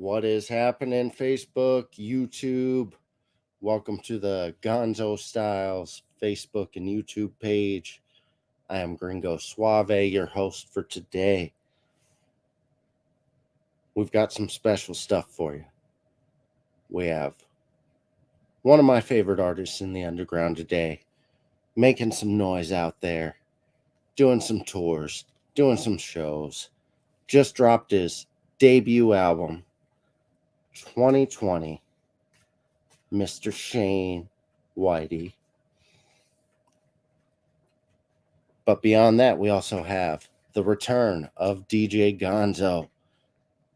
What is happening, Facebook, YouTube? Welcome to the Gonzo Styles Facebook and YouTube page. I am GringoSuave, your host for today. We've got some special stuff for you. We have one of my favorite artists in the underground today, making some noise out there, doing some tours, doing some shows. Just dropped his debut album, 2020. Mr. Shane Whitey. But beyond that, we also have the return of DJ Gonzo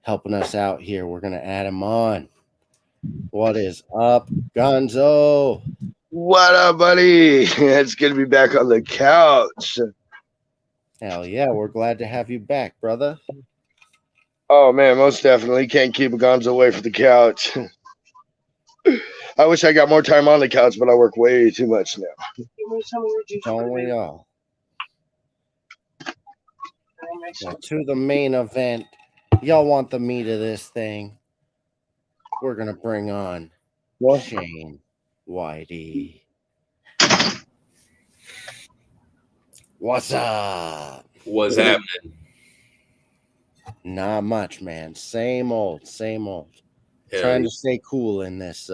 helping us out here. We're going to add him on. What is up, Gonzo? What up, buddy? It's good to be back on the couch. Hell yeah, we're glad to have you back, brother. Oh, man, most definitely. Can't keep a Gonzo away from the couch. I wish I got more time on the couch, but I work way too much now. Don't we all? Well, to the main event. Y'all want the meat of this thing. We're going to bring on Shane Whitey. What's up? What's happening? Not much, man. Same old. Yeah. Trying to stay cool in this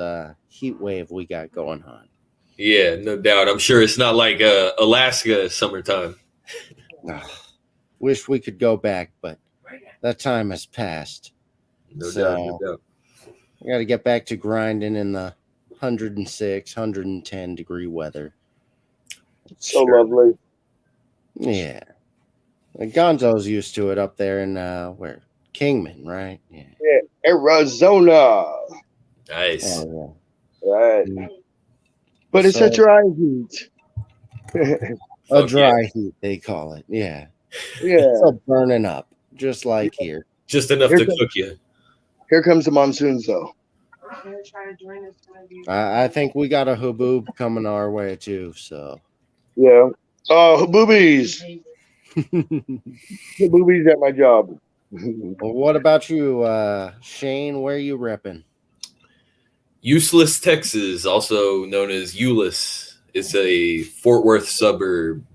heat wave we got going on. Yeah, no doubt. I'm sure it's not like Alaska summertime. Wish we could go back, but that time has passed. No doubt. I got to get back to grinding in the 106, 110 degree weather. So lovely. Yeah. Gonzo's used to it up there in where? Kingman, right? Yeah. Arizona. Nice. Oh, Right. yeah. But it's a dry heat. A dry heat, they call it. Yeah. Yeah. It's a burning up, just like here. Just enough to cook you. Here comes the monsoons, though. I think we got a haboob coming our way, too, so. Yeah. Oh, boobies. Boobies at my job. Well, what about you, Shane? Where you repping? Useless, Texas, also known as Euless. It's a Fort Worth suburb.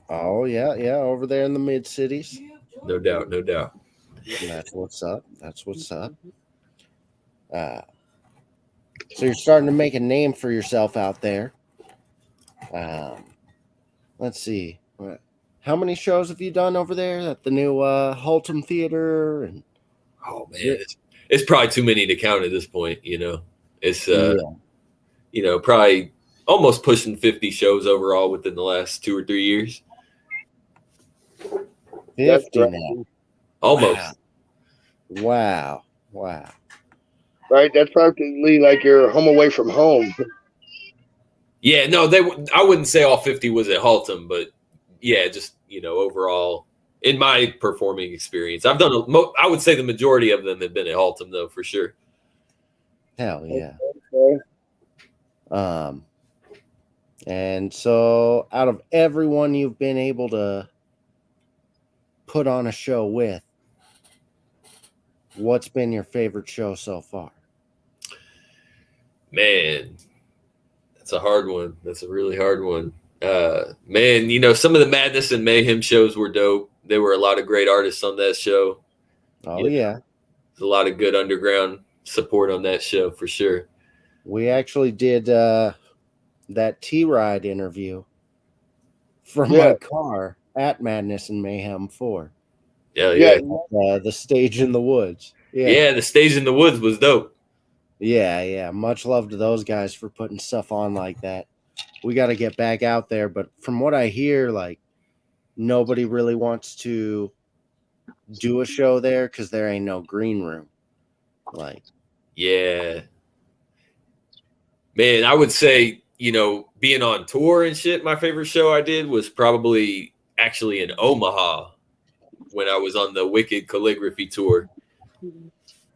Oh, yeah, over there in the mid-cities. No doubt. That's what's up. So you're starting to make a name for yourself out there. Let's see. How many shows have you done over there at the new Haltom Theater? And oh man, it's probably too many to count at this point. It's probably almost pushing 50 shows overall within the last 2 or 3 years. 50 now. Almost. Wow. Right? That's practically like you're home away from home. Yeah, no, I wouldn't say all 50 was at Haltom, but yeah, just, overall, in my performing experience, I've done, I would say the majority of them have been at Haltom, though, for sure. Hell yeah. Okay. And so out of everyone you've been able to put on a show with, what's been your favorite show so far? Man, that's a hard one. That's a really hard one. Man, some of the Madness and Mayhem shows were dope. There were a lot of great artists on that show. Oh, yeah. There's a lot of good underground support on that show for sure. We actually did that T-Ride interview from my car at Madness and Mayhem 4. Yeah. The stage in the woods. Yeah, the stage in the woods was dope. Yeah. Much love to those guys for putting stuff on like that. We got to get back out there, but from what I hear, like, nobody really wants to do a show there because there ain't no green room. Like, yeah. Man, I would say, being on tour and shit, my favorite show I did was probably actually in Omaha when I was on the Wicked Calligraphy tour.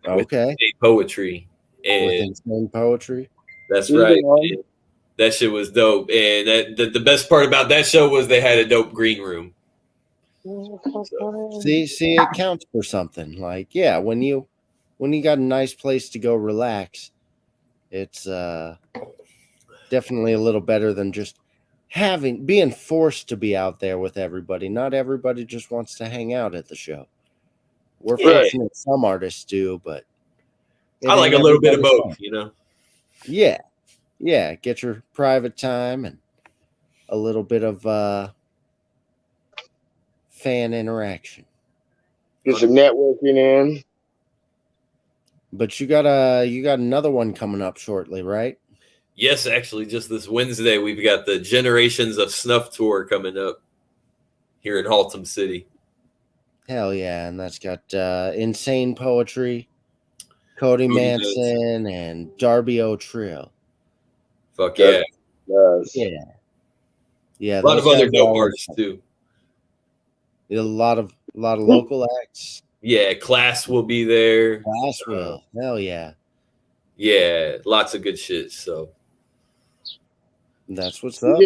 Okay. With poetry. And with Insane Poetry. That's right. That shit was dope. And the best part about that show was they had a dope green room. So. See, it counts for something. Like, yeah, when you when you got a nice place to go relax, it's definitely a little better than just being forced to be out there with everybody. Not everybody just wants to hang out at the show. We're Yeah. fortunate some artists do, but it I like ain't a little bit of everybody's both, fun. you know? Yeah. Yeah. Get your private time and a little bit of fan interaction. Get some networking in. But you got another one coming up shortly, right? Yes, actually, just this Wednesday, we've got the Generations of Snuff tour coming up here in Haltom City. Hell yeah. And that's got Insane Poetry, Cody Manson, and Darby O'Trill. Fuck yeah. Yes. Yeah. Yeah. A lot of those other guys dope always artists, fun. too. A lot of local acts. Yeah, Class will be there. Glass will. Hell yeah. Yeah, lots of good shit, so. That's what's up.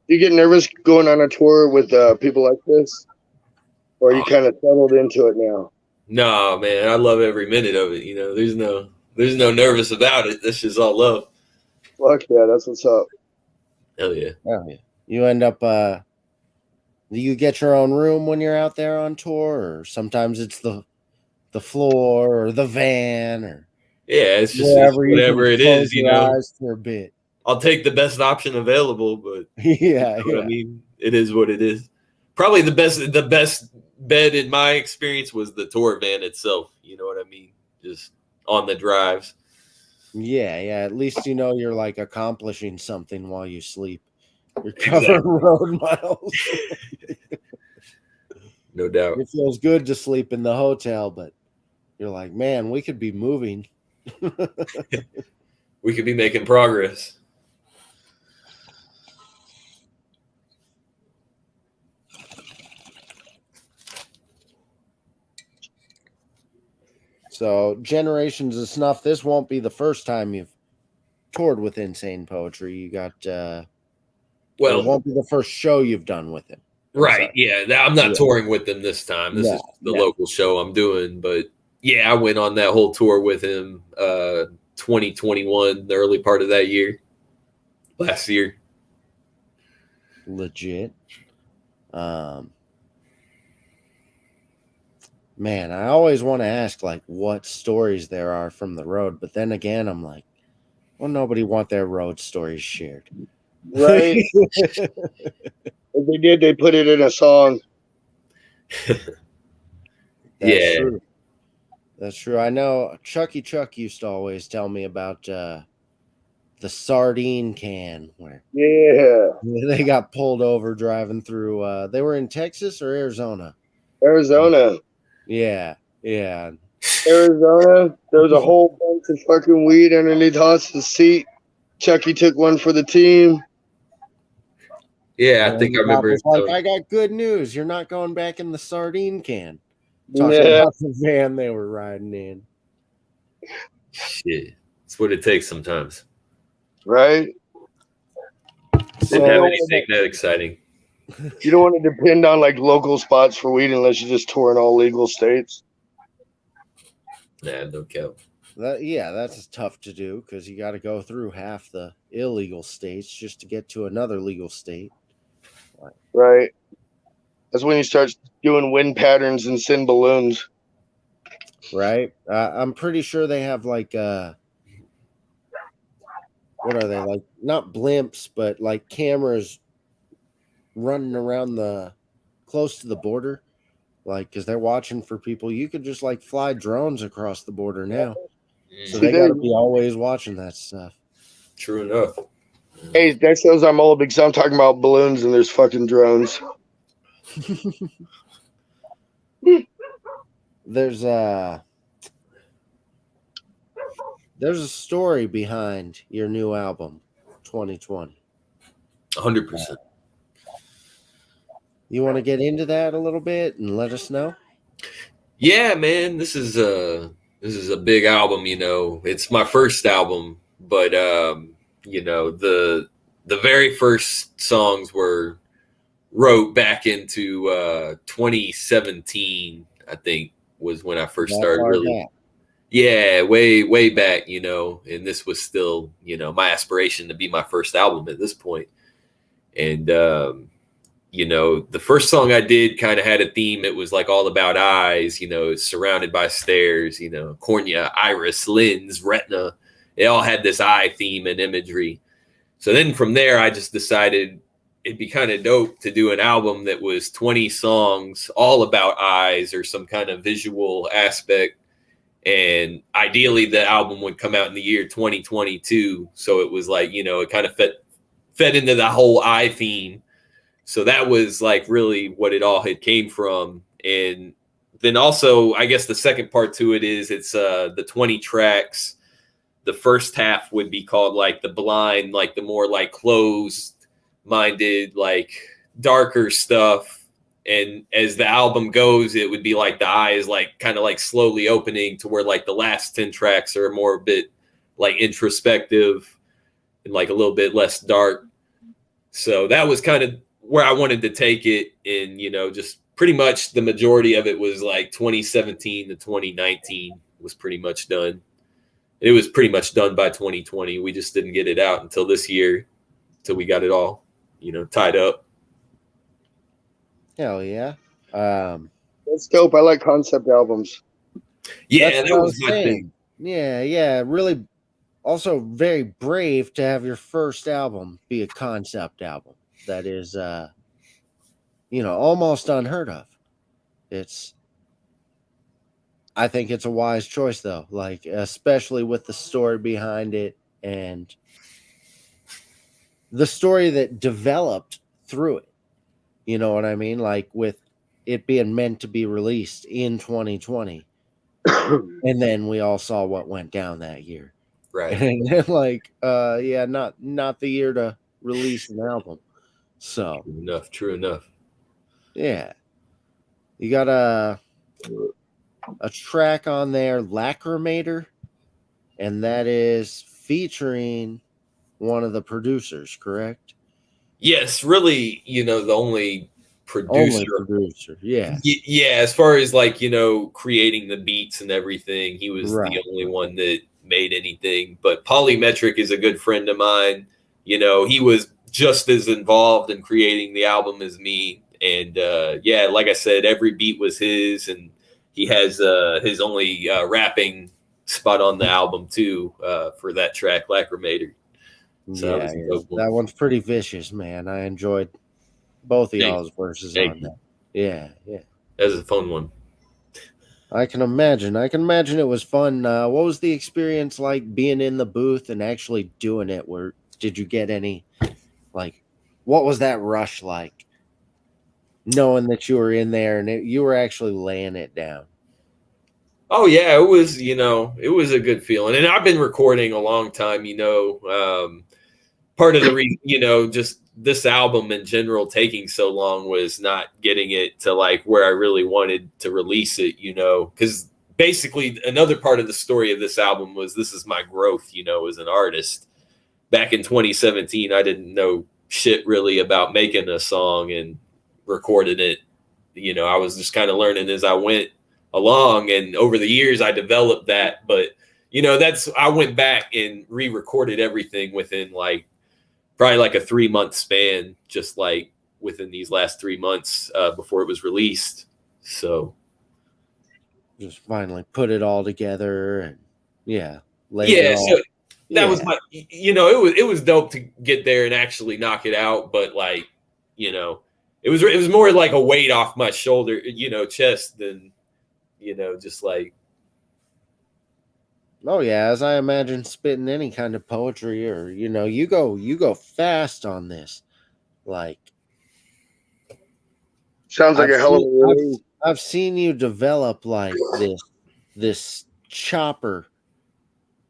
You get nervous going on a tour with people like this? Or are you kind of settled into it now? Nah, man, I love every minute of it. You know, there's no nervous about it. That's just all love. Fuck yeah, that's what's up. Hell yeah. Hell yeah. You end up do you get your own room when you're out there on tour, or sometimes it's the floor or the van or Yeah, it's just wherever whatever it is, you know. eyes for a bit. I'll take the best option available, but Yeah, you know what I mean, it is what it is. Probably the best bed in my experience was the tour van itself. You know what I mean? Just on the drives. Yeah. At least you know you're like accomplishing something while you sleep. You're covering road miles. No doubt. It feels good to sleep in the hotel, but you're like, man, we could be moving. We could be making progress. So, Generations of Snuff, this won't be the first time you've toured with Insane Poetry. You got it won't be the first show you've done with him. Right. Yeah. I'm not touring with them this time. This is the local show I'm doing. But yeah, I went on that whole tour with him 2021, the early part of that year. Last year. Legit. Man, I always want to ask like what stories there are from the road, but then again, I'm like, well, nobody want their road stories shared. Right. If they did, they put it in a song. That's true. That's true. I know Chucky Chuck used to always tell me about the sardine can where they got pulled over driving through they were in Texas or Arizona? Arizona. Yeah. Arizona. There was a whole bunch of fucking weed underneath Haas's seat. Chucky took one for the team. Yeah, I think I remember. Like, I got good news. You're not going back in the sardine can. Talking about the van they were riding in. Shit. That's what it takes sometimes. Right? Didn't have anything that exciting. You don't want to depend on like local spots for weed unless you just tour in all legal states. Nah, no cap. That's tough to do because you got to go through half the illegal states just to get to another legal state. Right. That's when you start doing wind patterns and send balloons. Right. I'm pretty sure they have like what are they, like not blimps but like cameras running around close to the border, like because they're watching for people. You could just like fly drones across the border now, so they got to be always watching that stuff. True enough. Hey, that shows I'm old because I'm talking about balloons and there's fucking drones. There's a story behind your new album 2020. 100%. You want to get into that a little bit and let us know? Yeah, man, this is a big album, you know. It's my first album, but you know, the very first songs were wrote back into 2017, I think was when I first started really. Yeah, way back, and this was still, my aspiration to be my first album at this point. And the first song I did kind of had a theme. It was like all about eyes, surrounded by stairs, cornea, iris, lens, retina. They all had this eye theme and imagery. So then from there, I just decided it'd be kind of dope to do an album that was 20 songs, all about eyes or some kind of visual aspect. And ideally, the album would come out in the year 2022. So it was like, it kind of fed into the whole eye theme. So that was like really what it all had came from. And then also, I guess the second part to it is it's the 20 tracks. The first half would be called like the blind, like the more like closed minded, like darker stuff. And as the album goes, it would be like the eyes like kind of like slowly opening to where like the last 10 tracks are more a bit like introspective and like a little bit less dark. So that was kind of where I wanted to take it. And, just pretty much the majority of it was like 2017 to 2019 was pretty much done. It was pretty much done by 2020. We just didn't get it out until this year, until we got it all, tied up. Hell yeah. That's dope. I like concept albums. Yeah, that was my thing. Yeah. Really also very brave to have your first album be a concept album. That is almost unheard of. I think it's a wise choice though, like especially with the story behind it and the story that developed through it. You know what I mean? Like with it being meant to be released in 2020. And then we all saw what went down that year. Right. And then like not the year to release an album. So True enough. Yeah. You got a track on there, Lacrimator, and that is featuring one of the producers, correct? Yes, really, the only producer. Yeah. Yeah, as far as like, creating the beats and everything, he was Right. the only one that made anything. But Polymetric is a good friend of mine. He was just as involved in creating the album as me. And like I said, every beat was his, and he has his only rapping spot on the album too for that track, Lacrimator. So that one's pretty vicious, man. I enjoyed both of y'all's verses on that. Yeah. That was a fun one. I can imagine. It was fun. What was the experience like being in the booth and actually doing it? Did you get any, like, what was that rush like? Knowing that you were in there and you were actually laying it down. Oh yeah, it was, it was a good feeling. And I've been recording a long time, part of the reason, just this album in general taking so long was not getting it to like where I really wanted to release it, because basically another part of the story of this album was this is my growth, as an artist. Back in 2017, I didn't know shit really about making a song and recording it. I was just kind of learning as I went along, and over the years I developed that. But I went back and re-recorded everything within like probably like a 3-month span, just like within these last 3 months before it was released. So just finally put it all together and that was my, it was dope to get there and actually knock it out. But like, it was more like a weight off my shoulder, chest than, just like. Oh yeah, as I imagine spitting any kind of poetry or, you go fast on this. Like. Sounds like a hell of a release. I've seen you develop like this chopper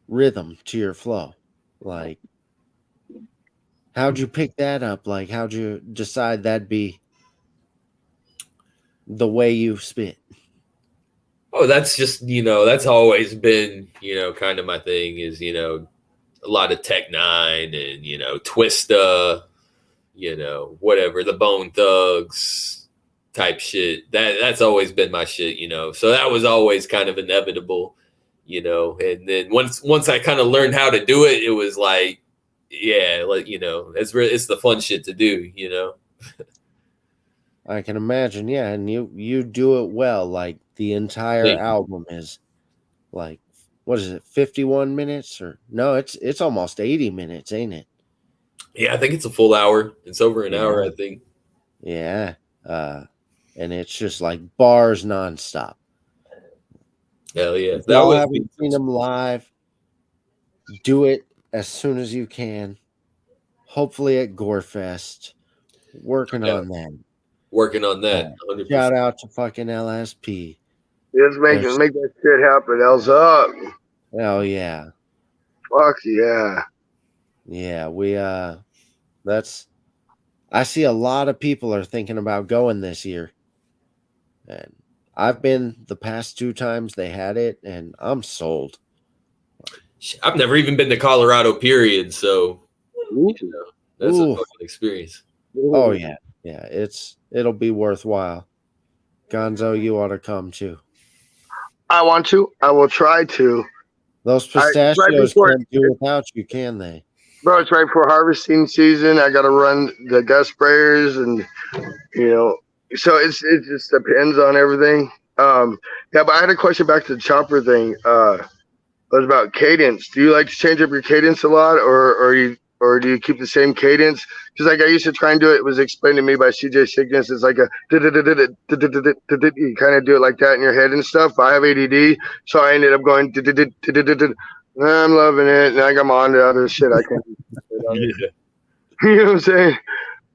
rhythm to your flow. Like, how'd you pick that up? Like, how'd you decide that'd be the way you spit? Oh, that's just, that's always been, kind of my thing is, a lot of Tech Nine and, Twista, whatever, the Bone Thugs type shit. That's always been my shit, So that was always kind of inevitable, you know. And then once I kind of learned how to do it, it was like, yeah, like, you know, it's the fun shit to do, you know. I can imagine, yeah, and you do it well. Like the entire album is like, what is it, 51 minutes or no? It's almost 80 minutes, ain't it? Yeah, I think it's a full hour. It's over an hour, I think. Yeah, and it's just like bars nonstop. Hell yeah! If y'all haven't seen them live, do it as soon as you can. Hopefully at Gorefest. Working on that. Working on that. 100%. Shout out to fucking LSP. Just make that shit happen. L's up. Oh yeah. Fuck yeah. Yeah, we that's I see a lot of people are thinking about going this year. And I've been the past 2 times they had it and I'm sold. I've never even been to Colorado, period, so you know, that's a fucking experience. Oh yeah. Yeah, it'll be worthwhile. Gonzo, you ought to come too. I want to. I will try to. Those pistachios can't do without you, can they? Bro, it's right before harvesting season. I got to run the dust sprayers, and you know, so it just depends on everything. Yeah, but I had a question back to the chopper thing. It was about cadence. Do you like to change up your cadence a lot, or do you keep the same cadence? Because like I used to try and do it. It was explained to me by CJ Sickness. It's like a you kind of do it like that in your head and stuff. I have ADD, so I ended up going. I'm loving it, and I got on to other shit. I can't. You know what I'm saying?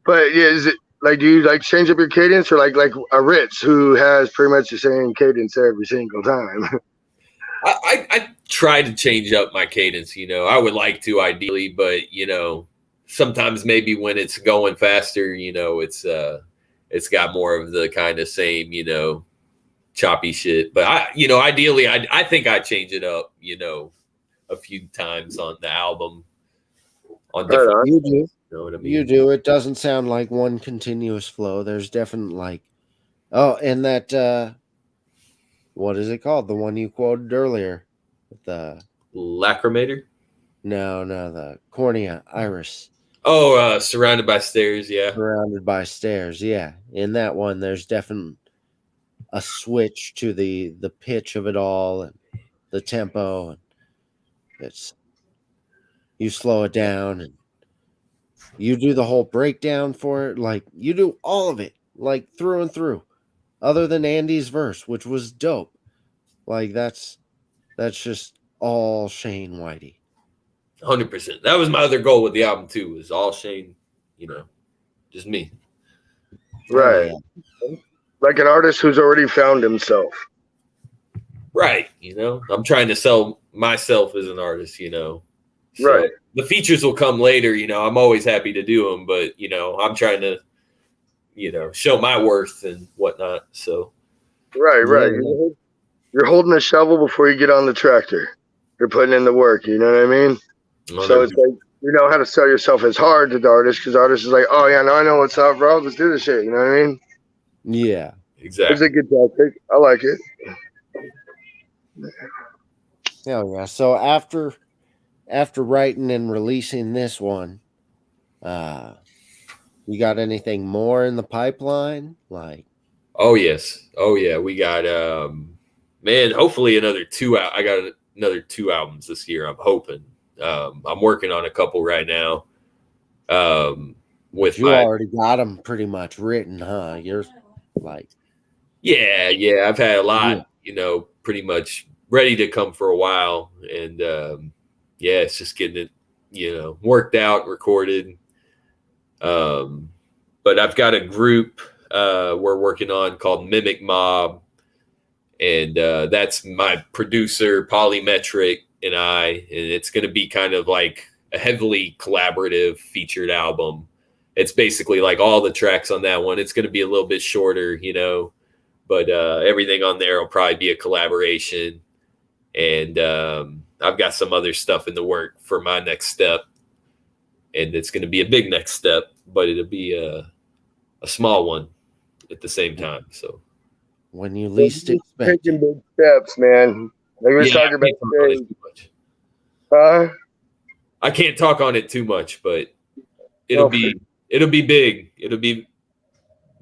But yeah, is it like, do you like change up your cadence, or like a Ritz who has pretty much the same cadence every single time? I try to change up my cadence, you know. I would like to ideally, but you know, sometimes maybe when it's going faster, you know, it's got more of the kind of same, you know, choppy shit. But ideally I think I change it up, you know, a few times on the album. On different you do. You know what I mean? You do. It doesn't sound like one continuous flow. There's definitely like, and that what is it called? The one you quoted earlier. The Lacrimator? No, the cornea, iris. Oh, Surrounded by Stairs, yeah. Surrounded by Stairs, yeah. In that one, there's definitely a switch to the pitch of it all and the tempo. And you slow it down and you do the whole breakdown for it. Like, you do all of it, like through and through. Other than Andy's verse, which was dope. Like, that's just all Shane Whitey. 100%. That was my other goal with the album too. Was all Shane, you know, just me. Right. Like an artist who's already found himself. Right. You know, I'm trying to sell myself as an artist, you know. So right. The features will come later, you know. I'm always happy to do them, but, you know, I'm trying to, you know, show my worth and whatnot. So. Right. Yeah. You're holding a shovel before you get on the tractor. You're putting in the work, you know what I mean? So it's like, you know how to sell yourself as hard to the artist, because the artist is like, oh yeah, no, I know what's up, bro. Let's do this shit. You know what I mean? Yeah, exactly. It's a good tactic. I like it. Hell yeah! So after writing and releasing this one, you got anything more in the pipeline? Like, oh yes, oh yeah, we got man, hopefully another 2 I got another 2 albums this year. I'm hoping. I'm working on a couple right now. With you already got them pretty much written, huh? You're like, yeah. I've had a lot, you know, pretty much ready to come for a while, and yeah, it's just getting it, you know, worked out, recorded. But I've got a group we're working on called Mimic Mob, and that's my producer Polymetric and it's going to be kind of like a heavily collaborative featured album. It's basically like all the tracks on that one. It's going to be a little bit shorter, you know, but everything on there will probably be a collaboration. And I've got some other stuff in the work for my next step, and it's going to be a big next step, but it'll be a small one at the same time. So when you least expect, taking big steps, man. Like we was Yeah, talking about I can't talk on it today. too much. Huh? I can't talk on it too much, but it'll Oh, be big. It'll be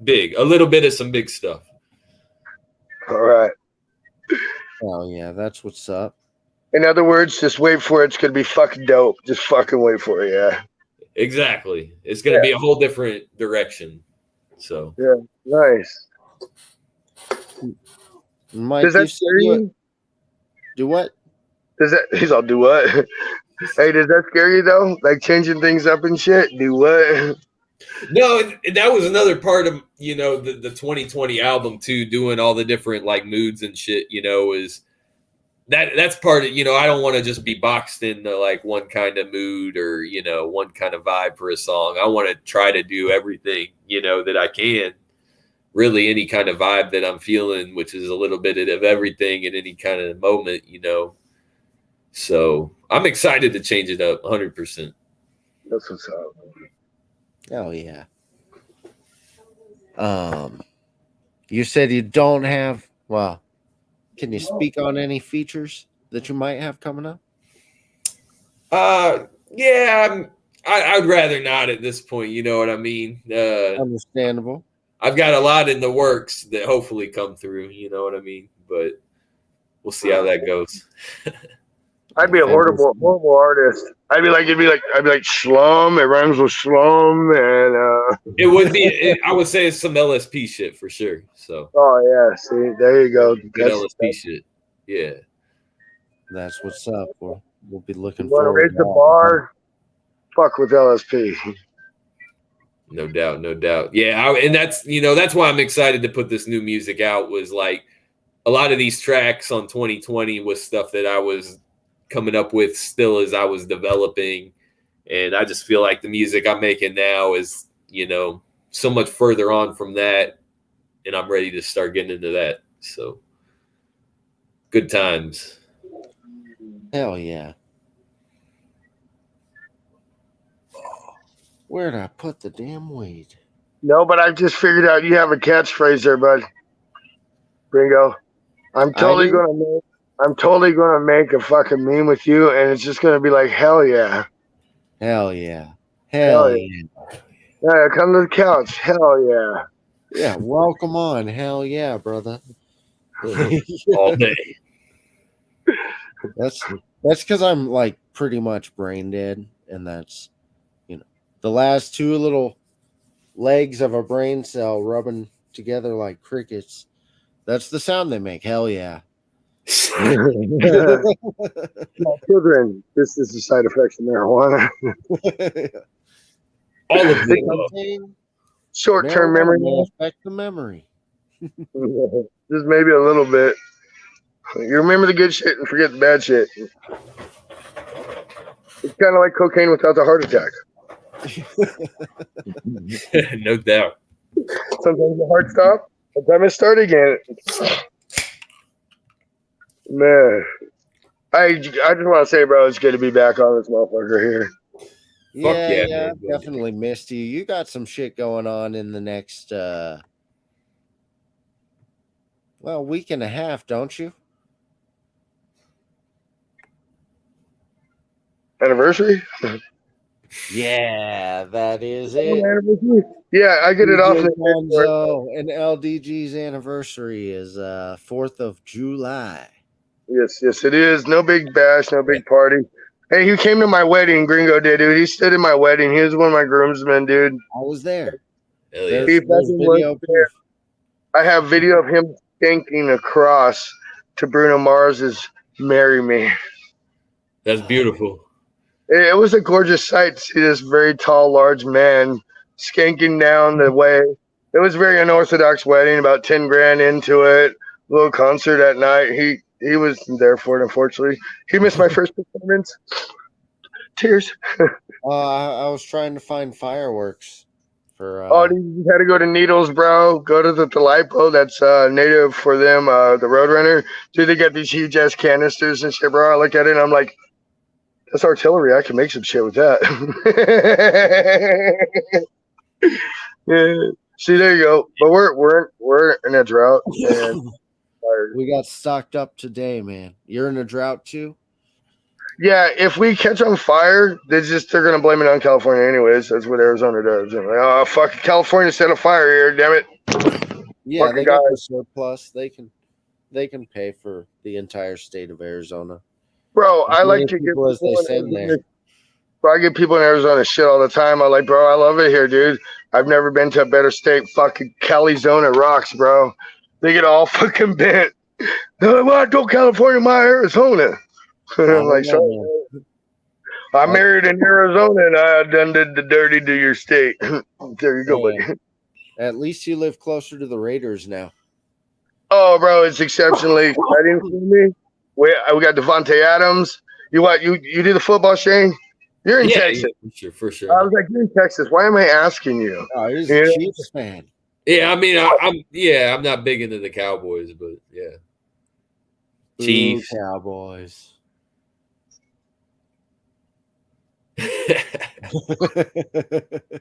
big. A little bit of some big stuff. all right. Oh yeah, that's what's up. In other words, just wait for it. It's gonna be fucking dope. Just fucking wait for it. Yeah. Exactly. It's going to be a whole different direction. So Yeah. Nice. Mike, Does that you said scare you you? do what? Does that? He's all do what? Hey, does that scare you though? Like changing things up and shit. Do what? no, that was another part of the 2020 album too, doing all the different like moods and shit. Is that's part of I don't want to just be boxed into like one kind of mood or one kind of vibe for a song. I want to try to do everything that I can. Really, any kind of vibe that I'm feeling, which is a little bit of everything in any kind of moment. So I'm excited to change it up 100%. That's what's up. Oh yeah. You said you don't have. Well, can you speak on any features that you might have coming up? Yeah, I'd rather not at this point. You know what I mean? Understandable. I've got a lot in the works that hopefully come through. You know what I mean? But we'll see how that goes. I'd be a horrible artist. I'd be like Schlum. It rhymes with Schlum, and it would be. I would say it's some LSP shit for sure. So. Oh yeah, see, there you go. Good LSP shit. Yeah. That's what's up. We'll be looking You want to forward raise to the that. bar? Fuck with LSP. No doubt, no doubt. Yeah, and that's why I'm excited to put this new music out. Was like a lot of these tracks on 2020 was stuff that I was coming up with still as I was developing, and I just feel like the music I'm making now is so much further on from that, and I'm ready to start getting into that. So good times. Hell yeah. Where'd I put the damn weed? No, but I just figured out you have a catchphrase there, bud. Gringo. I'm totally gonna make a fucking meme with you, and it's just gonna be like, hell yeah. Hell yeah. Hell yeah. Yeah, come to the couch. Hell yeah. Yeah, welcome on. Hell yeah, brother. All day. That's because I'm like pretty much brain dead, and that's the last two little legs of a brain cell rubbing together like crickets. That's the sound they make. Hell yeah. Children, this is the side effects of marijuana. All of them. Short-term memory may affect the memory. Just maybe a little bit. You remember the good shit and forget the bad shit. It's kind of like cocaine without the heart attack. No doubt. Sometimes the heart stops. Sometimes it starts again. Man, I just want to say, bro, it's good to be back on this motherfucker here. Yeah, I've definitely missed you. You got some shit going on in the next week and a half, don't you? Anniversary? Yeah, that is it. Yeah, I get it off. Gonzo and LDG's anniversary is 4th of July. Yes, it is. No big bash, no big party. Hey, he came to my wedding, Gringo did, dude. He stood in my wedding. He was one of my groomsmen, dude. I was there. Yeah. I have video of him skanking across to Bruno Mars's "Marry Me." That's beautiful. It was a gorgeous sight to see this very tall, large man skanking down the way. It was a very unorthodox wedding, about 10 grand into it. Little concert at night. He was there for it, unfortunately. He missed my first performance. Tears. I was trying to find fireworks for. You had to go to Needles, bro. Go to the lipo that's native for them, the Roadrunner. Dude, they got these huge ass canisters and shit, bro. I look at it and I'm like, that's artillery. I can make some shit with that. Yeah. See, there you go. But we're in a drought, and We got stocked up today, man. You're in a drought too? Yeah, if we catch on fire, they're gonna blame it on California anyways. That's what Arizona does. Like, oh fuck, California set a fire here, damn it. Yeah, Fucking they got the guys. surplus. They can pay for the entire state of Arizona. Bro, As I like many to give people as they people in send Arizona, there. bro, I give people in Arizona shit all the time. I'm like, bro, I love it here, dude. I've never been to a better state. Fucking Calizona rocks, bro. They get all fucking bent. They're like, well, don't California my Arizona. I I'm don't like, know, sorry. man. I married in Arizona and I done did the dirty to your state. There you go, buddy. At least you live closer to the Raiders now. Oh, bro, it's exceptionally exciting for me. We got Devontae Adams. You do the football, Shane? You're in Texas. Yeah, for sure. I was like, you're in Texas. Why am I asking you? Oh, he's a Chiefs fan. Yeah, I mean, I'm not big into the Cowboys, but yeah. Chiefs. Ooh, Cowboys.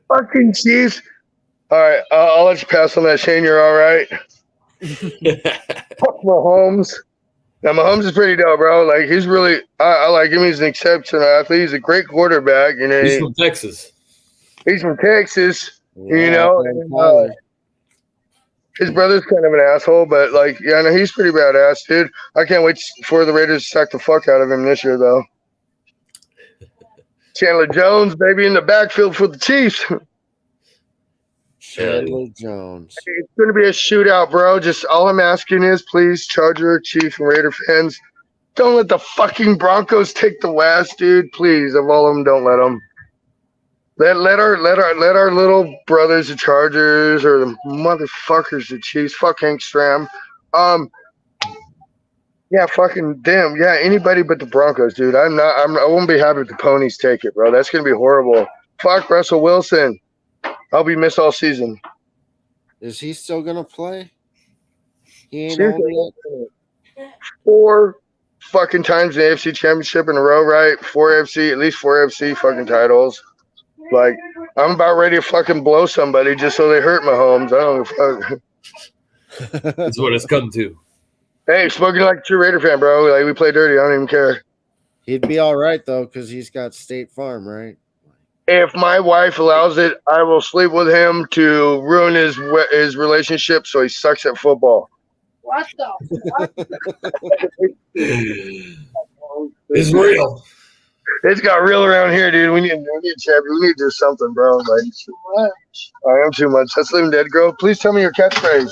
Fucking Chiefs. All right, I'll let you pass on that, Shane. You're all right. Fuck Mahomes. Now Mahomes is pretty dope, bro. Like he's really, I like him. He's an exceptional athlete. He's a great quarterback. You know, he's from Texas. He's from Texas. Yeah, you know, and, his brother's kind of an asshole, but like, yeah, no, he's pretty badass, dude. I can't wait for the Raiders to sack the fuck out of him this year, though. Chandler Jones, baby, in the backfield for the Chiefs. Chandler Jones. It's going to be a shootout, bro. Just all I'm asking is, please, Charger, Chief, and Raider fans, don't let the fucking Broncos take the West, dude. Please, of all of them, don't let them. Let our little brothers, the Chargers, or the motherfuckers, the Chiefs. Fuck Hank Stram. Yeah, fucking damn. Yeah, anybody but the Broncos, dude. I won't be happy if the Ponies take it, bro. That's gonna be horrible. Fuck Russell Wilson. I'll be missed all season. Is he still gonna play? He ain't old yet. 4 fucking times in the AFC Championship in a row, right? At least four AFC fucking titles. Like, I'm about ready to fucking blow somebody just so they hurt Mahomes. I don't give a fuck. That's what it's come to. Hey, spoken like a true Raider fan, bro. Like, we play dirty. I don't even care. He'd be all right, though, because he's got State Farm, right? If my wife allows it, I will sleep with him to ruin his relationship so he sucks at football. What the It's real. It's got real around here, dude. We need champion. We need to do something, bro. Like, I am too much. Let's leave him dead, girl. Please tell me your catchphrase.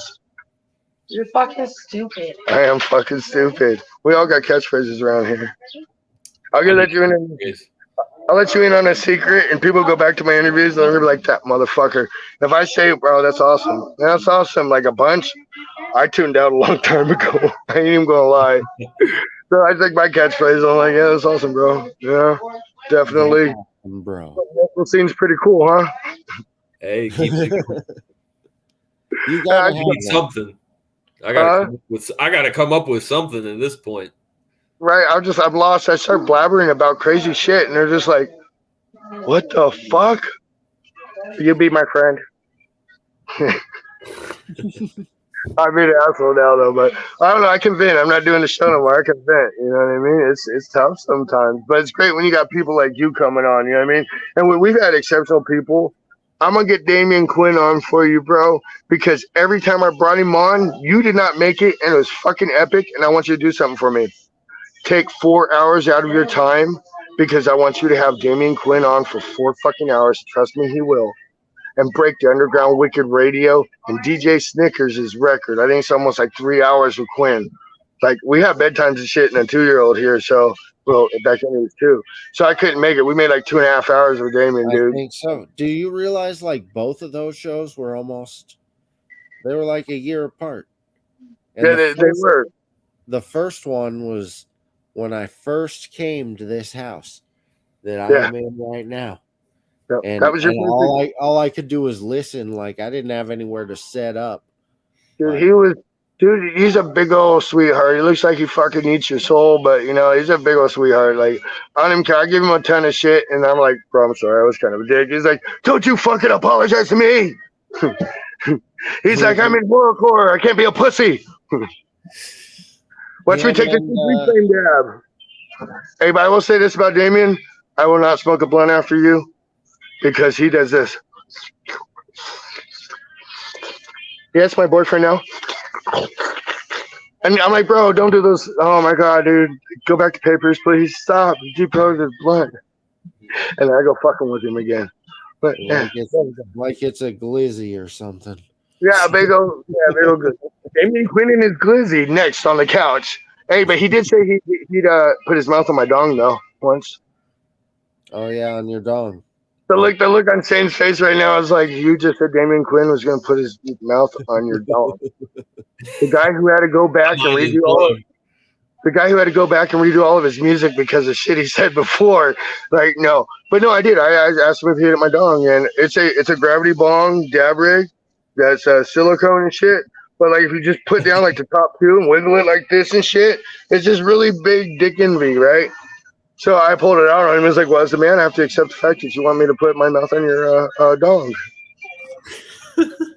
You're fucking stupid. I am fucking stupid. We all got catchphrases around here. I'll let you in. I'll let you in on a secret, and people go back to my interviews, and they're gonna be like, "That motherfucker." If I say, "Bro, that's awesome," that's awesome, like a bunch, I tuned out a long time ago. I ain't even gonna lie. So I think my catchphrase, I'm like, "Yeah, that's awesome, bro." Yeah, definitely. Awesome, bro. The local scene's pretty cool, huh? Hey, keep it. You gotta I need something. I gotta come up with something at this point. Right, I'm lost. I start blabbering about crazy shit, and they're just like, "What the fuck?" You be my friend. I'm being an asshole now, though, but I don't know. I can vent. I'm not doing the show no more. I can vent. You know what I mean? It's tough sometimes, but it's great when you got people like you coming on. You know what I mean? And we've had exceptional people. I'm gonna get Damian Quinn on for you, bro, because every time I brought him on, you did not make it, and it was fucking epic. And I want you to do something for me. Take 4 hours out of your time because I want you to have Damian Quinn on for 4 fucking hours. Trust me, he will. And break the Underground Wicked Radio and DJ Snickers' record. I think it's almost like 3 hours with Quinn. Like, we have bedtimes and shit and a 2-year-old here, so, well, back then he was 2. So I couldn't make it. We made like 2.5 hours with Damian, dude. I think so. Do you realize, like, both of those shows were they were like a year apart? And Yeah, they were. The first one was when I first came to this house that I'm in right now. Yep. And, that was your all I could do was listen. Like, I didn't have anywhere to set up. Dude, he's a big old sweetheart. He looks like he fucking eats your soul, but, you know, he's a big old sweetheart. Like, I don't even care. I give him a ton of shit, and I'm like, bro, I'm sorry. I was kind of a dick. He's like, don't you fucking apologize to me. He's like, I'm in horrorcore. I can't be a pussy. Watch me Him take the and, flame dab. Hey, but I will say this about Damien. I will not smoke a blunt after you because he does this. Yeah, it's my boyfriend now. And I'm like, bro, don't do those. Oh my God, dude. Go back to papers, please. Stop. You keep going to the blunt. And then I go fucking with him again. But yeah, like it's a glizzy or something. yeah, big old good. Damien Quinn and his glizzy next on the couch. Hey, but he did say he'd put his mouth on my dong though once. Oh yeah, on your dong. The look on Shane's face right now is like you just said Damien Quinn was gonna put his mouth on your dong. The guy who had to go back and redo all of his music because of shit he said before. Like no, but no, I did. I asked him if he hit my dong, and it's a gravity bong dab rig that's silicone and shit. But like if you just put down like the top two and wiggle it like this and shit, it's just really big dick envy, right? So I pulled it out on him. He's like, well, as a man, I have to accept the fact that you want me to put my mouth on your dong. The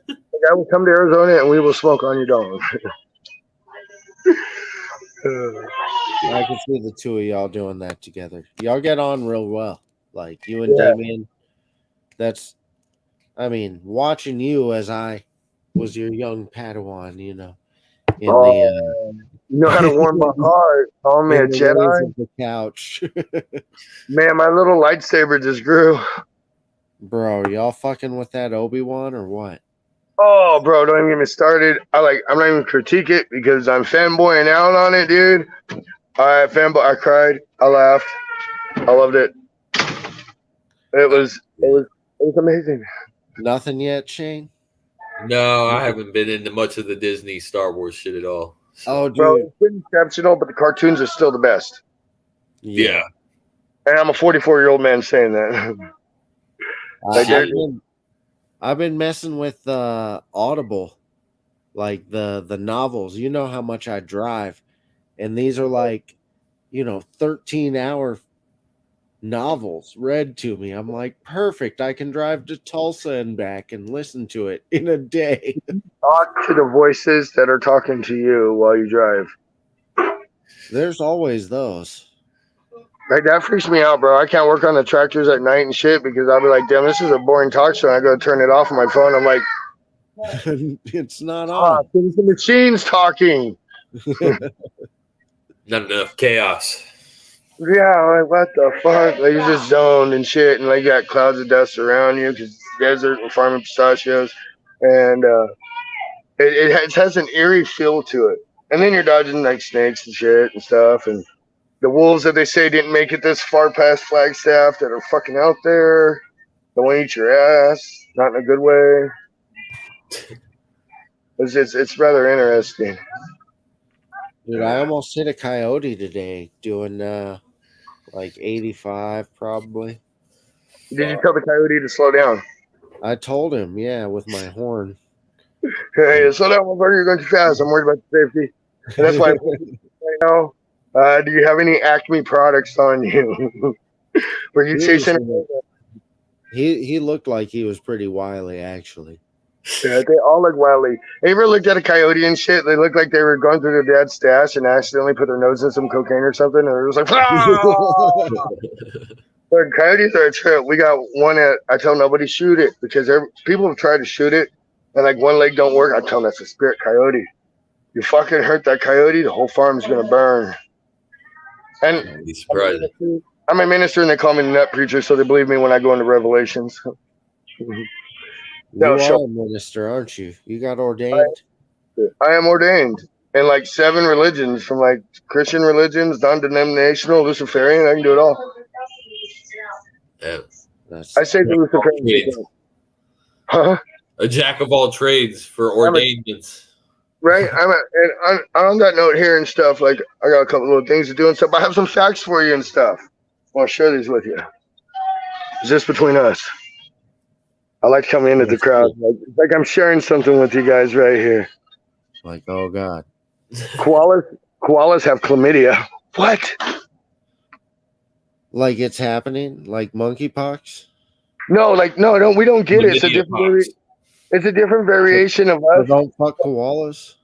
guy will come to Arizona and we will smoke on your dong. I can see the two of y'all doing that together. Y'all get on real well. Like you and Damien. Watching you as I was your young Padawan, you know. You know how to warm my heart. Oh man, Jedi. The couch. Man, my little lightsaber just grew. Bro, y'all fucking with that Obi-Wan or what? Oh, bro, don't even get me started. I'm not even critique it because I'm fanboying out on it, dude. I cried. I laughed. I loved it. It was amazing. Nothing yet, Shane? No, I haven't been into much of the Disney Star Wars shit at all. So. Oh, dude. Bro, it's been exceptional, but the cartoons are still the best. Yeah. And I'm a 44-year-old man saying that. I've been messing with Audible, like the novels. You know how much I drive, and these are like, 13-hour novels read to me. I'm like, perfect. I can drive to Tulsa and back and listen to it in a day. Talk to the voices that are talking to you while you drive. There's always those. Like that freaks me out, bro. I can't work on the tractors at night and shit because I'll be like, damn, this is a boring talk show. And I go turn it off on my phone. I'm like, it's not on. It's the machines talking. Not enough chaos. Yeah, like what the fuck? Like you're just zoned and shit, and like you got clouds of dust around you because desert and farming pistachios, and it has an eerie feel to it. And then you're dodging like snakes and shit and stuff, and the wolves that they say didn't make it this far past Flagstaff that are fucking out there. They want to eat your ass, not in a good way. It's rather interesting. Dude, I almost hit a coyote today doing like 85 probably. Did you tell the coyote to slow down? I told him, yeah, with my horn. Hey, slow down, motherfucker, you're going too fast. I'm worried about your safety. And that's why I'm right now. Do you have any Acme products on you? Were you chasing? He looked like he was pretty wily, actually. Yeah, they all look wily. Hey, you ever looked at a coyote and shit? They look like they were going through their dad's stash and accidentally put their nose in some cocaine or something, and it was like, ah! But coyotes are a trip. We got one at. I tell nobody shoot it because people have tried to shoot it, and like one leg don't work. I tell them that's a spirit coyote. You fucking hurt that coyote, the whole farm's gonna burn. And I'm a minister, and they call me the nut preacher, so they believe me when I go into Revelations. You are a minister, aren't you? You got ordained? I am ordained in like 7 religions, from like Christian religions, non-denominational, Luciferian. I can do it all. Yeah. I say the Luciferian. Huh? A jack of all trades for ordainments. Right? And on that note here and stuff, like I got a couple little things to do and stuff. I have some facts for you and stuff. I want to share these with you. It's just between us. I like coming into the crowd. Like I'm sharing something with you guys right here. Like, oh God. Koalas have chlamydia. What? Like it's happening? Like monkeypox? No, we don't get it. It's a different variation of us. Don't fuck koalas?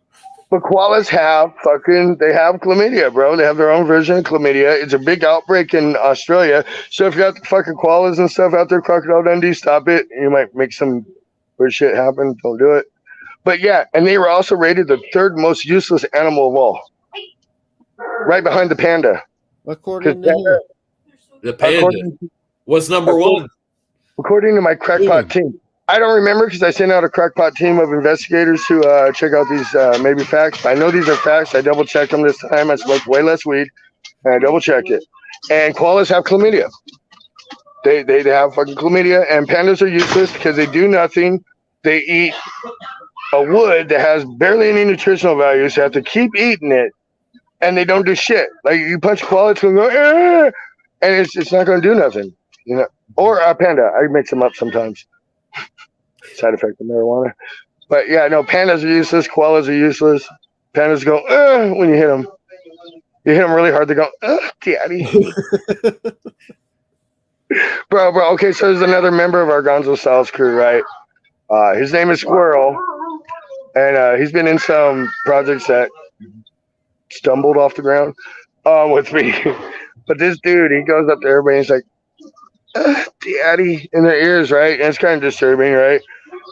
But koalas have chlamydia, bro. They have their own version of chlamydia. It's a big outbreak in Australia. So if you got the fucking koalas and stuff out there, Crocodile Dundee, stop it. You might make some weird shit happen. Don't do it. But yeah, and they were also rated the third most useless animal of all, right behind the panda. According to who? The panda. What's number one? According to my crackpot team. I don't remember because I sent out a crackpot team of investigators to check out these maybe facts. I know these are facts. I double checked them this time. I smoked way less weed, and I double checked it. And koalas have chlamydia. They have fucking chlamydia, and pandas are useless because they do nothing. They eat a wood that has barely any nutritional value, so you have to keep eating it, and they don't do shit. Like you punch a koala, it's gonna go, and it's not gonna do nothing, you know. Or a panda. I mix them up sometimes. Side effect of marijuana. But yeah, no, pandas are useless. Koalas are useless. Pandas go, when you hit them. You hit them really hard, they go, daddy. Bro. Okay, so there's another member of our Gonzo Styles crew, right? His name is Squirrel. And he's been in some projects that stumbled off the ground with me. But this dude, he goes up to everybody and he's like, daddy, in their ears, right? And it's kind of disturbing, right?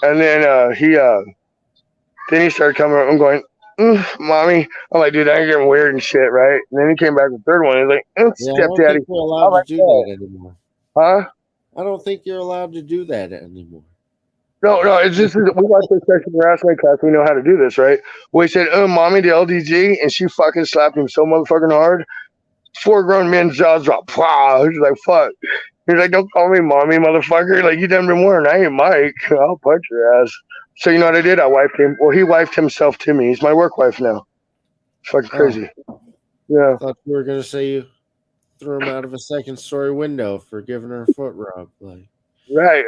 And then he started coming up and going, mommy. I'm like, dude, I'm getting weird and shit, right? And then he came back with the third one. He's like, stepdaddy. I don't think you're allowed to do that anymore. Huh? I don't think you're allowed to do that anymore. No, it's just we watch this sexual harassment class. We know how to do this, right? We said, mommy to LDG, and she fucking slapped him so motherfucking hard. 4 grown men's jaws dropped. Wow. He's like, fuck. He's like, don't call me mommy, motherfucker. Like, you done been warned. I ain't Mike. I'll punch your ass. So you know what I did? I wiped him. Well, he wiped himself to me. He's my work wife now. It's fucking crazy. Yeah. I thought you were going to say you threw him out of a second-story window for giving her a foot rub. Like. Right.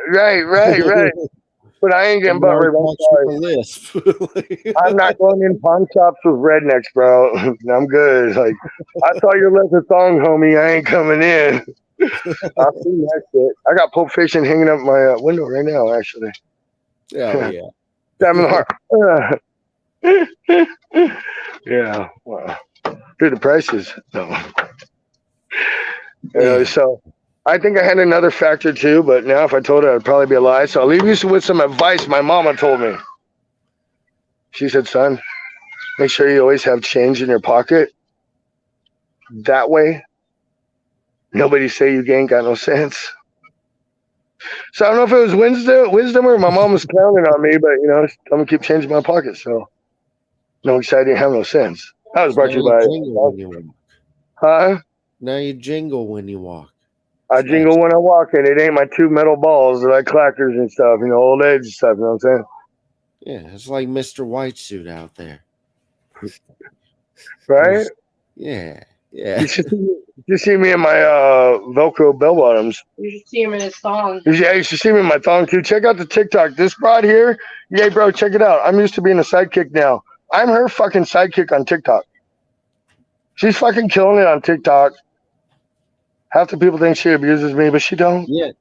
But I ain't getting butt raped. I'm not going in pawn shops with rednecks, bro. I'm good. Like, I saw your leather thong, homie. I ain't coming in. I've seen that shit. I got Pulp Fiction hanging up my window right now, actually. Yeah. Stab in the heart. Yeah. Wow. Dude, the prices. No. So I think I had another factor too, but now if I told it, it'd probably be a lie. So I'll leave you with some advice my mama told me. She said, son, make sure you always have change in your pocket. That way, nobody say you ain't got no sense. So I don't know if it was wisdom or my mom was counting on me, but, I'm going to keep changing my pocket. So no excited, didn't have no sense. That was brought to you by... Huh? Now you jingle when you walk. I jingle when I walk, and it ain't my 2 metal balls that like clackers and stuff, old age and stuff, you know what I'm saying? Yeah, it's like Mr. White Suit out there. Right? Yeah. You should see me in my Velcro bell bottoms. You should see him in his thong. Yeah, you should see me in my thong too. Check out the TikTok. This broad here, yeah, bro, check it out. I'm used to being a sidekick now. I'm her fucking sidekick on TikTok. She's fucking killing it on TikTok. Half the people think she abuses me, but she don't. Yeah.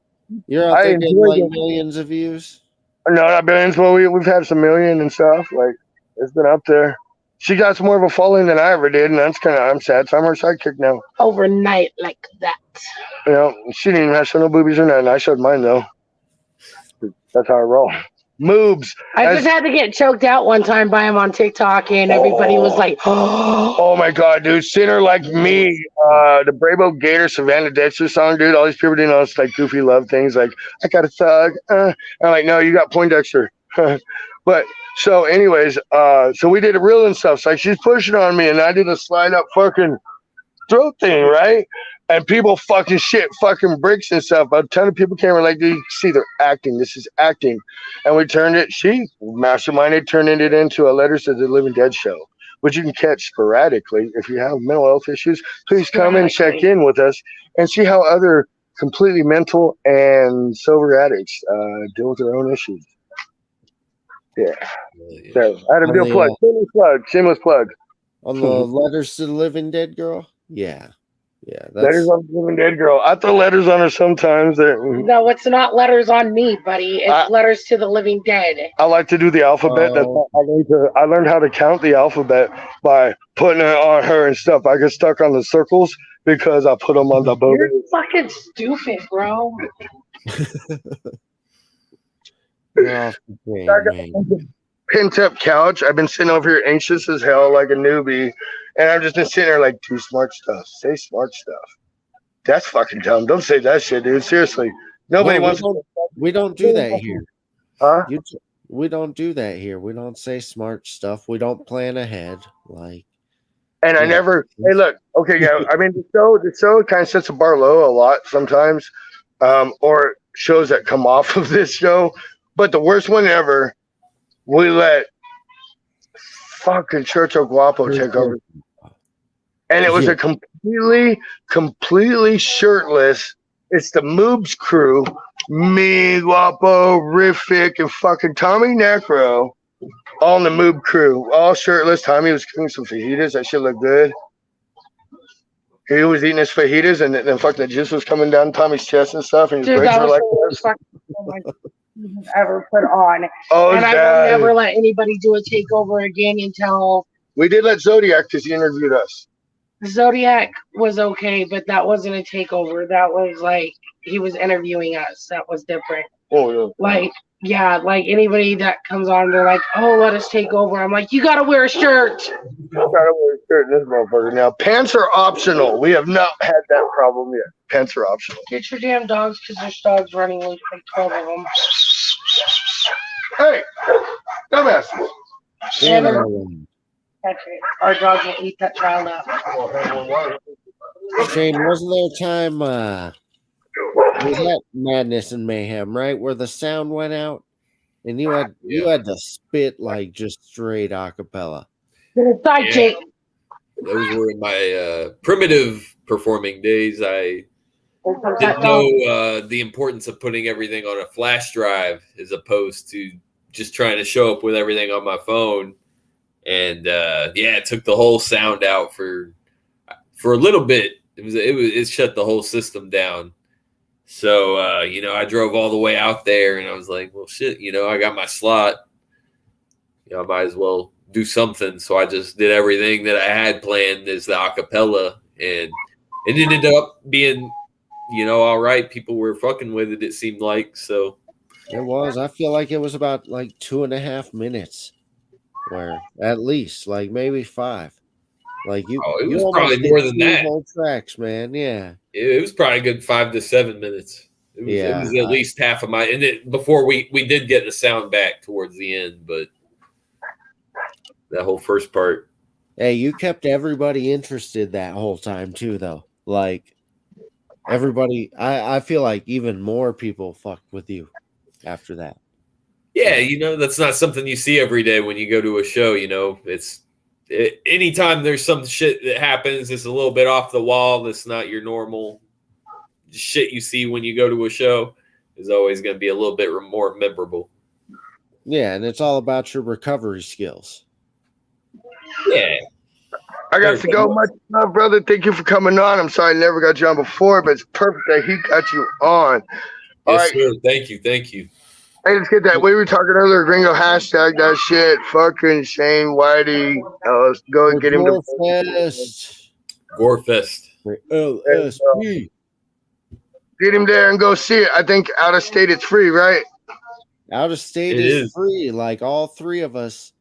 You're out there getting like millions of views? No, not billions. Well, we've had some million and stuff. Like, it's been up there. She got some more of a following than I ever did, and I'm sad. So I'm her sidekick now. Overnight like that. She didn't even show no boobies or nothing. I showed mine, though. That's how I roll. Moves. I just had to get choked out one time by him on TikTok, and everybody was like, oh my God, dude. Sinner Like Me. The Bravo Gator Savannah Dexter song, dude. All these people do those like goofy love things like, I got a thug. I'm like, no, you got Poindexter. But so anyways, so we did a reel and stuff. So like she's pushing on me, and I did a slide up fucking throat thing, right? And people fucking bricks and stuff. A ton of people came and like, dude, you see, they're acting. This is acting. And we turned it. She masterminded, turning it into a Letters to the Living Dead show, which you can catch sporadically. If you have mental health issues, please come and check in with us and see how other completely mental and sober addicts deal with their own issues. Yeah. So I had a real plug. Shameless plug. On the Letters to the Living Dead girl? Yeah. Yeah, Letters that's on the Living Dead girl. I throw letters on her sometimes. No, it's not letters on me, buddy. It's letters to the living dead. I like to do the alphabet. That's Oh. how I learned how to count the alphabet by putting it on her and stuff. I get stuck on the circles because I put them on the boat. You're fucking stupid, bro. you're off the chain, man. Pent up couch. I've been sitting over here anxious as hell like a newbie, and I've just been sitting there like, do smart stuff. Say smart stuff. That's fucking dumb. Don't say that shit, dude. Seriously. Nobody No, wants we don't do that here. Huh? We don't do that here. We don't say smart stuff. We don't plan ahead. Like, And I yeah. never. Hey, look. Okay, yeah. I mean, the show kind of sets the bar low a lot sometimes, or shows that come off of this show. But the worst one ever, we let fucking Churchill Guapo take over, and it was Yeah. a completely shirtless. It's the Moobs crew, me, Guapo, Riffic, and fucking Tommy Necro. All in the Moob crew, all shirtless. Tommy was cooking some fajitas. That shit looked good. He was eating his fajitas, and then fucking the juice was coming down Tommy's chest and stuff, and his Dude, braids that were was like the worst fucking thing I've ever put on. oh, And I will never let anybody do a takeover again until We did let Zodiac because he interviewed us. Zodiac was okay, but that wasn't a takeover. That was like he was interviewing us. That was different. Oh, yeah. Like, yeah, like anybody that comes on, they're like, oh, let us take over. I'm like, you gotta wear a shirt. You gotta wear a shirt in this motherfucker. Now, pants are optional. We have not had that problem yet. Pants are optional. Get your damn dogs, because there's dogs running loose, like 12 of them. Hey, dumbass. Shane, Catch it. Our dogs will eat that child up. wasn't there a time we had Madness and Mayhem, right, where the sound went out and you had to spit like just straight acapella? Side chick. Those were in my primitive performing days. I didn't Didn't know the importance of putting everything on a flash drive as opposed to just trying to show up with everything on my phone. And it took the whole sound out for a little bit. It shut the whole system down. So I drove all the way out there, and I was like, well, shit, I got my slot. I might as well do something. So I just did everything that I had planned as the acapella, and it ended up being, all right. People were fucking with it. It seemed like so. It was. I feel like it was about like 2.5 minutes, where at least like maybe 5. Like it was probably almost more did than 2 that. whole tracks, man. Yeah. It was probably a good 5 to 7 minutes. It was at least half of my, and before we did get the sound back towards the end, but that whole first part. Hey, you kept everybody interested that whole time too, though. Like everybody, I feel like even more people fucked with you after that. Yeah, that's not something you see every day when you go to a show. Anytime there's some shit that happens, it's a little bit off the wall. That's not your normal shit you see when you go to a show. Is always going to be a little bit more memorable. Yeah, and it's all about your recovery skills. Yeah. I got to go. Much love, brother. Thank you for coming on. I'm sorry I never got you on before, but it's perfect that he got you on. Yes, sir. Thank you. Hey, let's get that. We were talking earlier, Gringo, hashtag that shit. Fucking Shane Whitey. Let's go and get him to Gorefest. LSP. Get him there and go see it. I think out of state it's free, right? Out of state is free. Like all 3 of us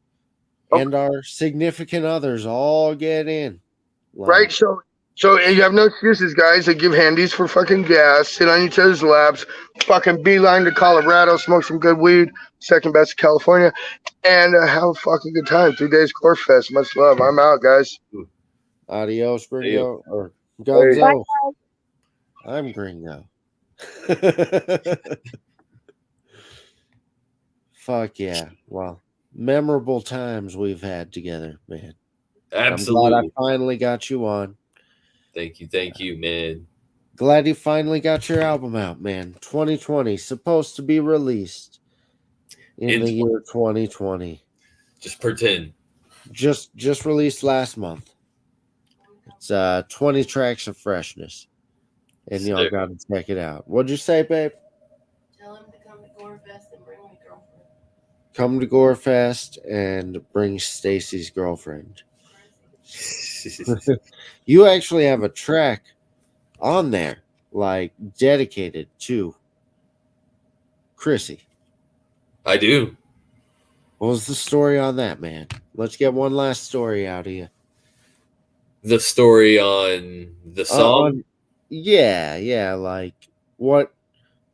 and our significant others all get in. Like, right? So you have no excuses, guys. They give handies for fucking gas, sit on each other's laps, fucking beeline to Colorado, smoke some good weed, second best in California, and have a fucking good time. 3 days Core Fest. Much love. I'm out, guys. Adios, Gringo. Or Gonzo. I'm Gringo. Fuck yeah. Well, memorable times we've had together, man. Absolutely. I'm glad I finally got you on. Thank you, man. Glad you finally got your album out, man. 2020, supposed to be released in the year 2020. Just pretend. Just released last month. It's 20 tracks of freshness. And y'all Sick. got to check it out. What'd you say, babe? Tell him to come to Gorefest and bring my girlfriend. Come to Gorefest and bring Stacy's girlfriend. You actually have a track on there, like dedicated to Chrissy. I do. What was the story on that, man? Let's get one last story out of you. The story on the song. Yeah, like what?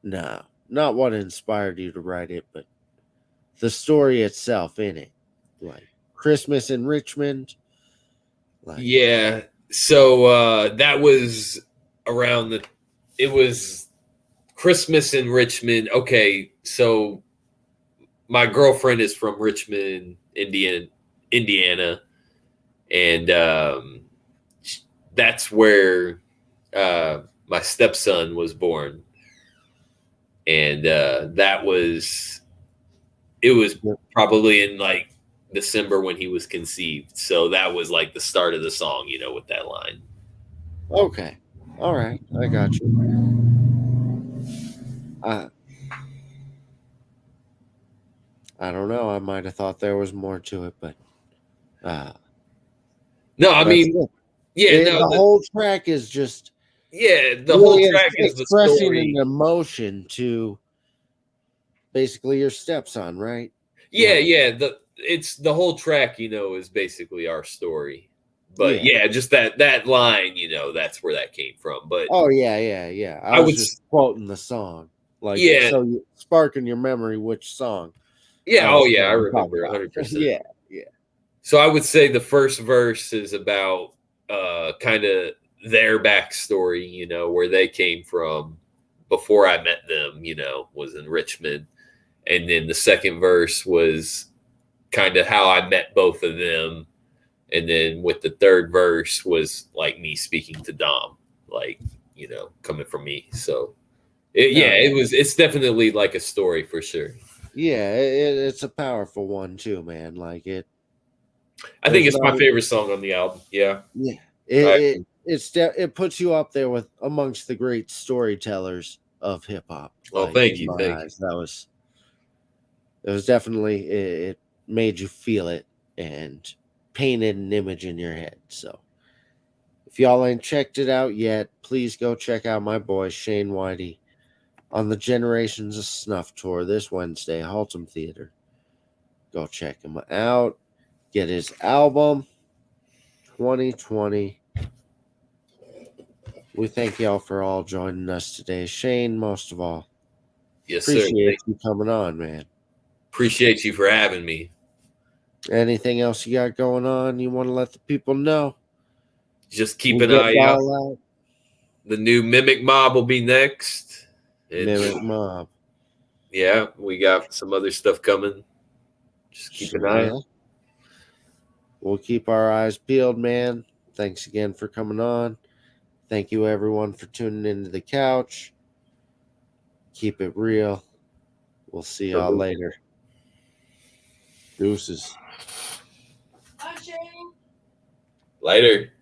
No, not what inspired you to write it, but the story itself in it, like Christmas in Richmond. Like, Yeah. So that was around it was Christmas in Richmond. Okay, so my girlfriend is from Richmond, Indiana, and that's where my stepson was born, and it was probably in like December when he was conceived. So that was like the start of the song, with that line. okay, all right, I got you. I don't know. I might have thought there was more to it, but no, I that's mean, it. yeah, no, The whole track is just the really whole track is the expressing story. an emotion to basically your stepson, right? Yeah. It's the whole track, is basically our story. But yeah, just that line, that's where that came from. But oh yeah. I was just quoting the song, like so you spark in your memory which song. Yeah, I remember 100%. Yeah. So I would say the first verse is about kind of their backstory, where they came from before I met them, was in Richmond. And then the second verse was kind of how I met both of them. And then with the third verse was like me speaking to Dom, like, coming from me. So it's definitely like a story for sure. Yeah, it's a powerful one too, man. Like it. I think it's my favorite song on the album. Yeah. Yeah. It puts you up there with amongst the great storytellers of hip hop. Well, like, thank you. It was definitely it made you feel it and painted an image in your head. So if y'all ain't checked it out yet, please go check out my boy Shane Whitey on the Generations of Snuff tour this Wednesday, Haltom Theater. Go check him out. Get his album 2020. We thank y'all for all joining us today. Shane, most of all. Yes, sir. Appreciate you coming on, man. Appreciate you for having me. Anything else you got going on you want to let the people know? Just keep an eye out. The new Mimic Mob will be next. Mimic Mob. Yeah, we got some other stuff coming. Just keep an eye out. We'll keep our eyes peeled, man. Thanks again for coming on. Thank you, everyone, for tuning into the couch. Keep it real. We'll see y'all later. Deuces. Bye, Shane. Later.